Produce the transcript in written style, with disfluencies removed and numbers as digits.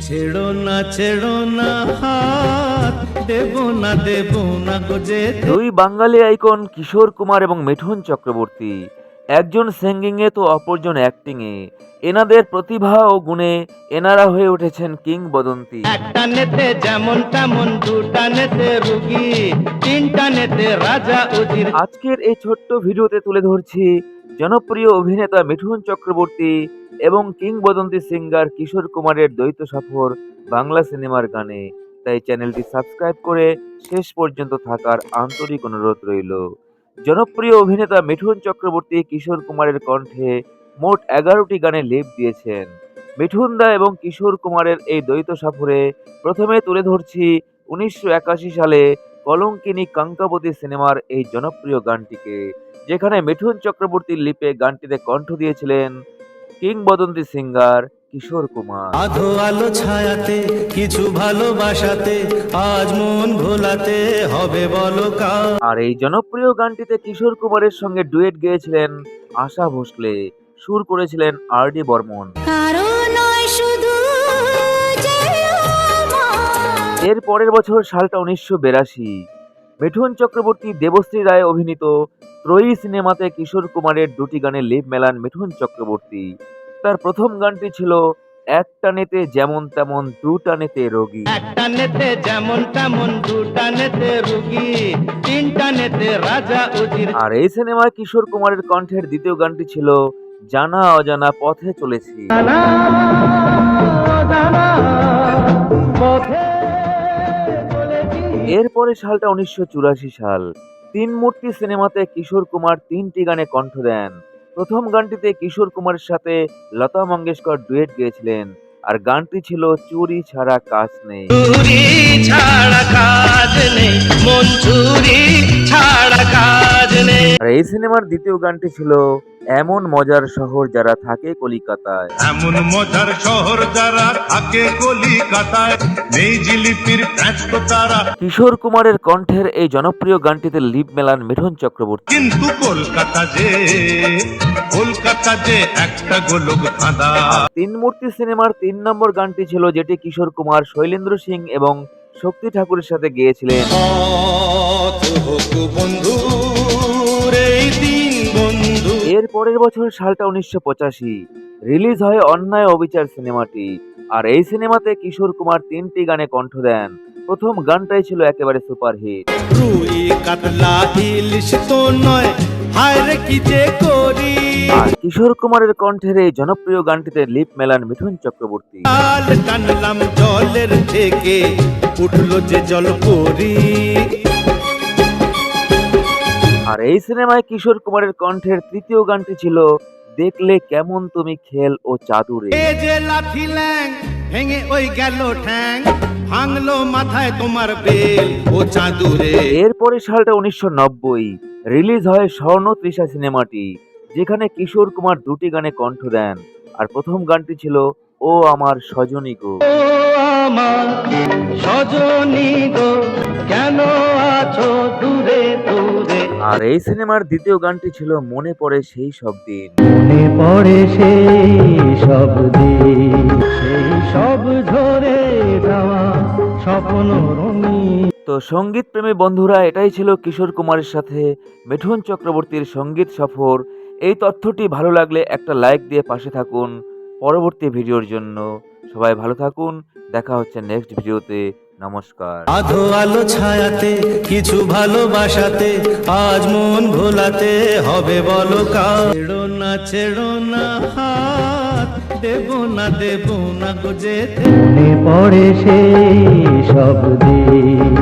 ছেড়ো না হাত, দেব না গো যেতে। দুই বাঙালি আইকন কিশোর কুমার এবং মিঠুন চক্রবর্তী, একজন সিঙ্গিং এ তো অপরজন অ্যাক্টিং এ। এনাদের প্রতিভা ও গুণে এনারা হয়ে উঠেছেন কিংবদন্তি। একটা নেতে যেমন তেমন, দুটা নেতে রুগী, তিনটা নেতে রাজা উজির। আজকের এই ছোট্ট ভিডিওতে তুলে ধরছি জনপ্রিয় অভিনেতা মিঠুন চক্রবর্তী এবং কিংবদন্তি সিঙ্গার কিশোর কুমারের দ্বৈত সফর বাংলা সিনেমার গানে। তাই চ্যানেলটি সাবস্ক্রাইব করে শেষ পর্যন্ত থাকার আন্তরিক অনুরোধ রইল। জনপ্রিয় অভিনেতা মিঠুন চক্রবর্তী কিশোর কুমারের কণ্ঠে মোট 11টি গানে লেপ দিয়েছেন। মিঠুন দা এবং কিশোর কুমারের এই দ্বৈত সফরে প্রথমে তুলে ধরছি 1981 সালে কলঙ্কিনী কঙ্কাবতী সিনেমার এই জনপ্রিয় গানটিকে, যেখানে মিঠুন চক্রবর্তীর লিপে গানটিতে কণ্ঠ দিয়েছিলেন কিংবদন্তি সিঙ্গার কিশোর কুমার। আধো আলো ছায়াতে কিছু ভালোবাসাতে, আজ মন ভোলাতে হবে বলো কার। আর এই জনপ্রিয় গানটিতে কিশোর কুমারের সঙ্গে ডুয়েট গেয়েছিলেন আশা ভোসলে, সুর করেছিলেন আর.ডি. বর্মন। এর পরের বছর সালটা 1982। মিঠুন চক্রবর্তী দেবশ্রী রায় অভিনীত ত্রয়ী সিনেমাতে কিশোর কুমারের দুটি গানে লিপ মেলান মিঠুন চক্রবর্তী। তার প্রথম গানটি ছিল একটা নেতে যেমন তেমন, দুটা নেতে রোগী। একটা নেতে যেমন তেমন, দুটা নেতে রুগী, তিনটা নেতে রাজা উজির। আর এই সিনেমায় কিশোর কুমারের কণ্ঠের দ্বিতীয় গানটি ছিল জানা অজানা পথে চলেছি। এরপরে সালটা 1984 সাল। তিন মূর্তি সিনেমাতে কিশোর কুমার 3টি গানে কণ্ঠ দেন। প্রথম গানটিতে কিশোর কুমারের সাথে লতা মঙ্গেশকর ডুয়েট গেয়েছিলেন, আর গানটি ছিল চুরি ছাড়া কাজ নেই। চুরি ছাড়া কাজ নেই, মন চুরি ছাড়া কাজ নেই। আর এই সিনেমার দ্বিতীয় গানটি ছিল এমন মজার শহর যারা থাকে কলিকাতায়। এমন মজার শহর যারা থাকে কলিকাতায়, নেই জিলিপির ব্যস্ত তারা। কিশোর কুমারের কণ্ঠের এই জনপ্রিয় গানটিতে লিপ মেলান মিঠুন চক্রবর্তী। কিন্তু কলকাতা যে একটা গোলক ধাঁধা। তিন মূর্তি সিনেমার 3 নম্বর গানটি ছিল যেটি কিশোর কুমার শৈলেন্দ্র সিং এবং শক্তি ঠাকুরের সাথে গেয়েছিলেন। এর পরের বছর সালটা 1985 রিলিজ হয় অন্যায় অবিচার সিনেমাটি। আর এই সিনেমাতে কিশোর কুমার 3টি গানে কণ্ঠ দেন। প্রথম গানটাই ছিল একেবারে সুপারহিট। রুই কাতলা ইলিশ তো নয়, হায় রে কি যে করি। আর কিশোর কুমারের কণ্ঠের এই জনপ্রিয় গানটিতে লিপ মেলান মিঠুন চক্রবর্তী। কাল টানলাম জলের থেকে, উঠলো যে জল পরি। আর এই সিনেমায় কিশোর কুমারের কণ্ঠের তৃতীয় গানটি ছিল দেখলে কেমন তুমি খেল ও চাদুরে। এ যে লাঠি ল্যাং, ভেঙে ওই গেল ঠ্যাং, ভাঙলো মাথায় তোমার বেল ও চাঁদুরে। এরপরে সালটা 1990 রিলিজ হয় স্বর্ণ তৃষা সিনেমাটি, যেখানে কিশোর কুমার 2টি গানে কণ্ঠ দেন। আর প্রথম গানটি ছিল ও আমার সজনী গো। ও আমার সজনী গো, কেন আছো দূরে দূরে। আর এই সিনেমার দ্বিতীয় গানটি ছিল মনে পড়ে সেই সব দিন। মনে পড়ে সেই সব দিন, সেই সব ঝরে যাওয়া স্বপ্ন রঙিন। তো সঙ্গীত প্রেমী বন্ধুরা, এটাই ছিল কিশোর কুমারের সাথে মিঠুন চক্রবর্তীর সঙ্গীত সফর। এই তথ্যটি ভালো লাগলে একটা লাইক দিয়ে পাশে থাকুন পরবর্তী ভিডিওর জন্য। সবাই ভালো থাকুন, দেখা হচ্ছে নেক্সট ভিডিওতে। নমস্কার। আধো আলো ছায়াতে কিছু ভালোবাসাতে, আজ মন ভোলাতে হবে বলো কার। ছেড়ো না হাত, দেব না গো যেতে। মনে পড়ে সেই সব দিন।